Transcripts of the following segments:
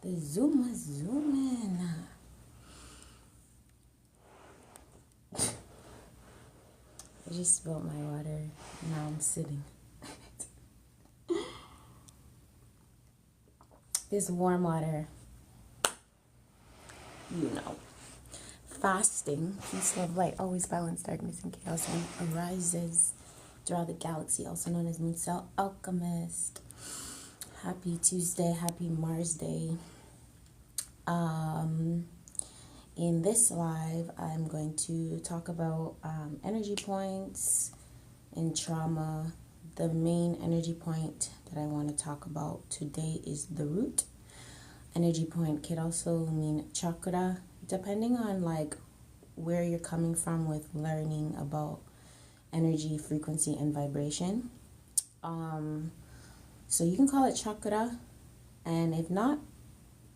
The zoom is zooming. I just spilled my water. Now I'm sitting. This warm water, you know. Fasting, peace, love, light, always balance, darkness, and chaos, and arises throughout the galaxy, also known as Moon Cell Alchemist. Happy Tuesday, happy Mars Day. In this live, I'm going to talk about energy points and trauma. The main energy point that I want to talk about today is the root. Energy point could also mean chakra, depending on like where you're coming from with learning about energy, frequency, and vibration. So you can call it chakra, and if not,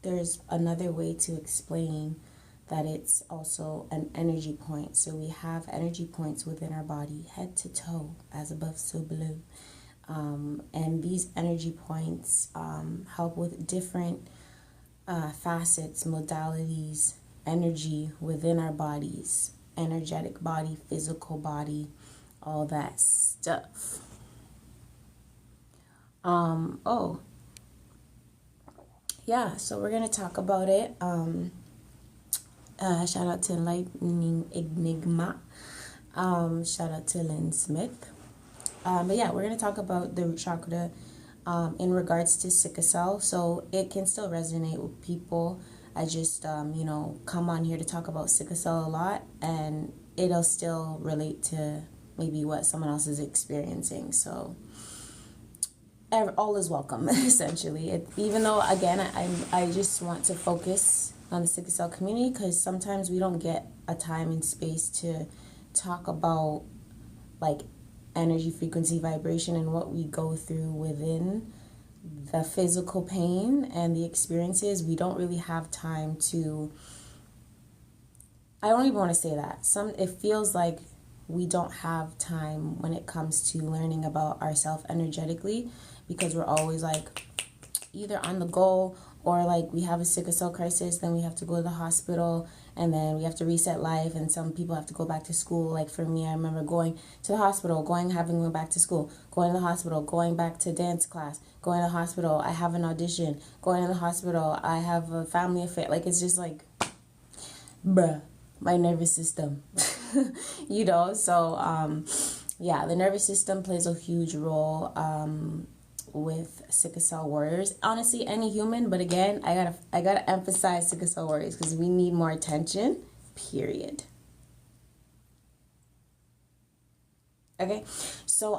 there's another way to explain that it's also an energy point. So we have energy points within our body, head to toe, as above, so below. And these energy points help with different facets, modalities, energy within our bodies, energetic body, physical body, all that stuff. So we're gonna talk about it. Shout out to Lightning Enigma. Shout out to Lynn Smith. But yeah, we're gonna talk about the root chakra in regards to sickle cell. So it can still resonate with people. I just come on here to talk about sickle cell a lot, and it'll still relate to maybe what someone else is experiencing. So all is welcome, essentially. Even though, again, I just want to focus on the sickle cell community, because sometimes we don't get a time and space to talk about like energy, frequency, vibration, and what we go through within the physical pain and the experiences. We don't really have time to, I don't even want to say that. It feels like we don't have time when it comes to learning about ourselves energetically, because we're always like either on the go, or like we have a sickle cell crisis, then we have to go to the hospital, and then we have to reset life, and some people have to go back to school. Like for me, I remember going to the hospital, having went back to school, going to the hospital, going back to dance class, going to the hospital, I have an audition, going to the hospital, I have a family affair. Like it's just like, bruh, my nervous system. So the nervous system plays a huge role with sickle cell warriors. Honestly, any human, but again, I gotta emphasize sickle cell warriors, because we need more attention, period. Okay, so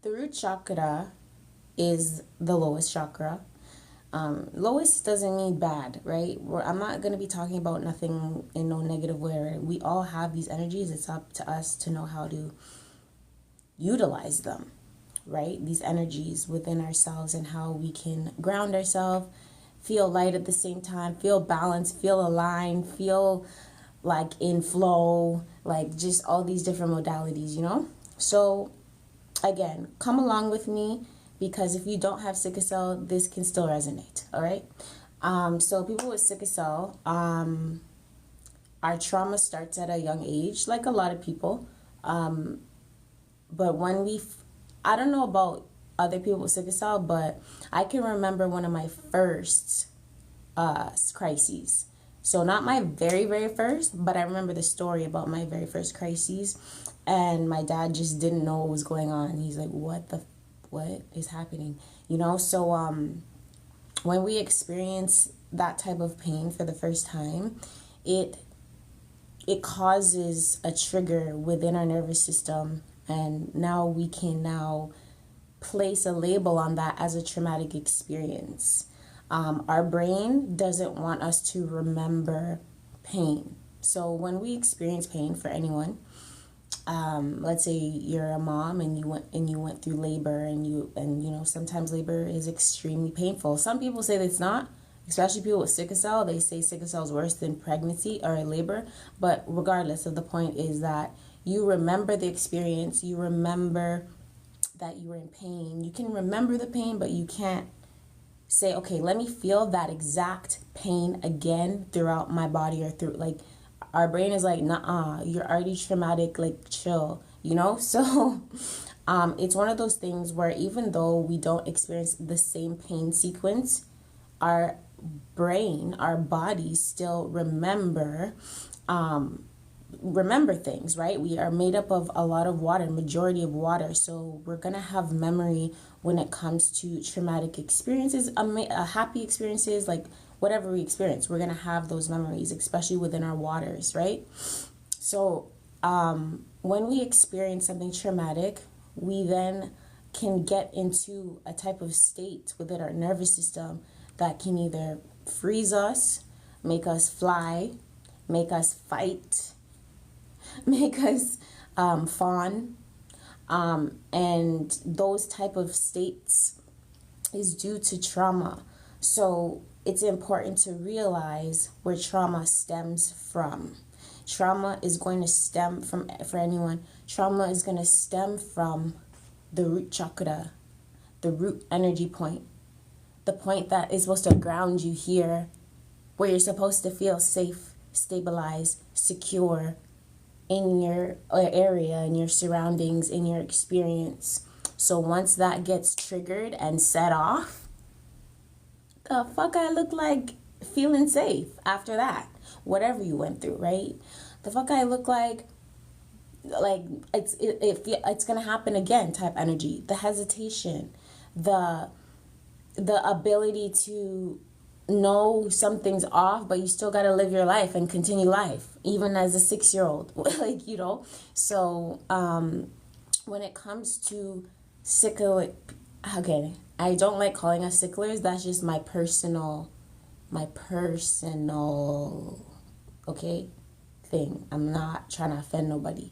the root chakra is the lowest chakra. Lowest doesn't mean bad, right? I'm not going to be talking about nothing in no negative way. Right? We all have these energies. It's up to us to know how to utilize them, right? These energies within ourselves, and how we can ground ourselves, feel light at the same time, feel balanced, feel aligned, feel like in flow, like just all these different modalities, So again, come along with me, because if you don't have sickle cell, this can still resonate, all right? So people with sickle cell, our trauma starts at a young age, like a lot of people. But when I don't know about other people with sickle cell, but I can remember one of my first crises. So not my very, very first, but I remember the story about my very first crises. And my dad just didn't know what was going on. He's like, what is happening? So when we experience that type of pain for the first time, it causes a trigger within our nervous system, and now we can place a label on that as a traumatic experience. Our brain doesn't want us to remember pain. So when we experience pain, for anyone, let's say you're a mom and you went through labor, and sometimes labor is extremely painful. Some people say that it's not, especially people with sickle cell. They say sickle cell is worse than pregnancy or labor. But regardless of, the point is that you remember the experience, you remember that you were in pain. You can remember the pain, but you can't say, okay, let me feel that exact pain again throughout my body, or through, like, our brain is like, nah, you're already traumatic, like, chill, you know? So it's one of those things where even though we don't experience the same pain sequence, our brain, our bodies still remember things, right? We are made up of a lot of water, majority of water, so we're gonna have memory when it comes to traumatic experiences, happy experiences, like whatever we experience, we're gonna have those memories, especially within our waters, right? So when we experience something traumatic, we then can get into a type of state within our nervous system that can either freeze us, make us fly, make us fight, make us fawn, and those type of states is due to trauma. So it's important to realize where trauma stems from. Trauma is going to stem from, for anyone, trauma is going to stem from the root chakra, the root energy point, the point that is supposed to ground you here, where you're supposed to feel safe, stabilized, secure in your area, in your surroundings, in your experience. So once that gets triggered and set off, the fuck I look like feeling safe after that, whatever you went through, right? The fuck I look like it's gonna happen again type energy. The hesitation, the ability to know something's off, but you still got to live your life and continue life, even as a 6-year-old. Like, you know? So when it comes to okay, I don't like calling us sicklers. That's just my personal, okay, thing. I'm not trying to offend nobody.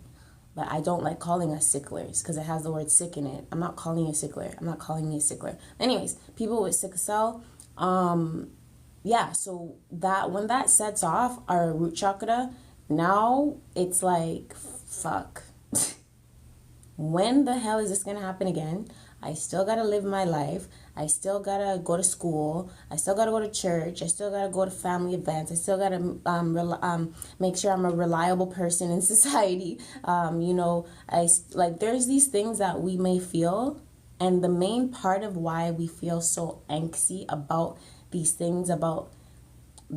But I don't like calling us sicklers because it has the word sick in it. I'm not calling you a sickler. I'm not calling me a sickler. Anyways, people with sickle cell, yeah, so that when that sets off our root chakra, now it's like, fuck. When the hell is this gonna happen again? I still gotta live my life. I still gotta go to school. I still gotta go to church. I still gotta go to family events. I still gotta make sure I'm a reliable person in society. You know, there's these things that we may feel, and the main part of why we feel so angsty about these things, about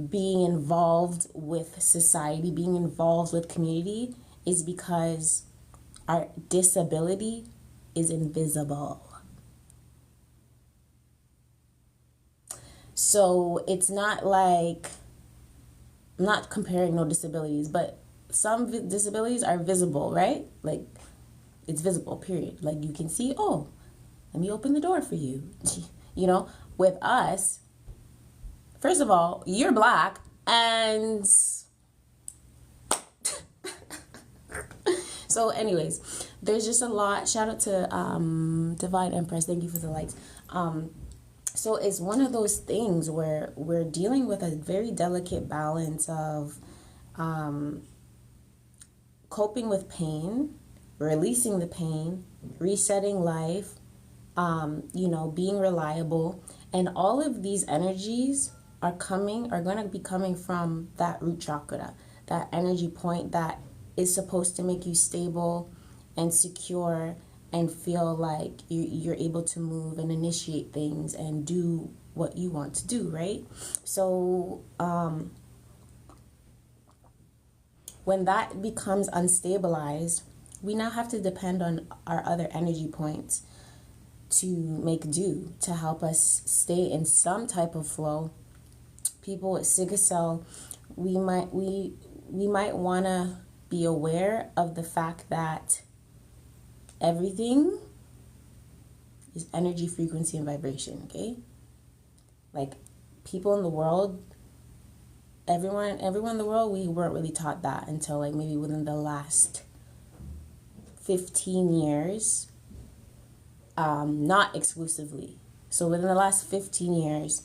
being involved with society, being involved with community, is because our disability is invisible. So it's not like, I'm not comparing no disabilities, but some disabilities are visible, right? Like, it's visible, period. Like, you can see, oh, let me open the door for you. You know, with us, first of all, you're black, and so anyways, there's just a lot. Shout out to Divine Empress. Thank you for the likes. So it's one of those things where we're dealing with a very delicate balance of coping with pain, releasing the pain, resetting life, you know, being reliable. And all of these energies are going to be coming from that root chakra, that energy point that is supposed to make you stable and secure and feel like you're able to move and initiate things and do what you want to do, right? So when that becomes unstabilized, we now have to depend on our other energy points to make do, to help us stay in some type of flow. People with sickle cell, we might want to be aware of the fact that everything is energy, frequency, and vibration, okay? Like, people in the world, everyone in the world, we weren't really taught that until like maybe within the last 15 years. Not exclusively. So within the last 15 years,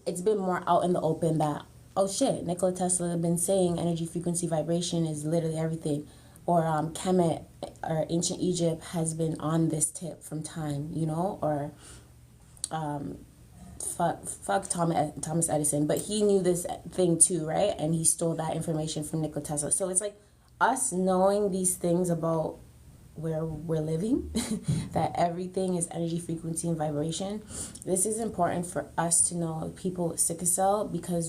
it's been more out in the open that, oh shit, Nikola Tesla had been saying energy, frequency, vibration is literally everything. or Kemet or ancient Egypt has been on this tip from time, or fuck Thomas Edison, but he knew this thing too, right? And he stole that information from Nikola Tesla. So it's like us knowing these things about where we're living, that everything is energy, frequency, and vibration. This is important for us to know, people with sickle cell, because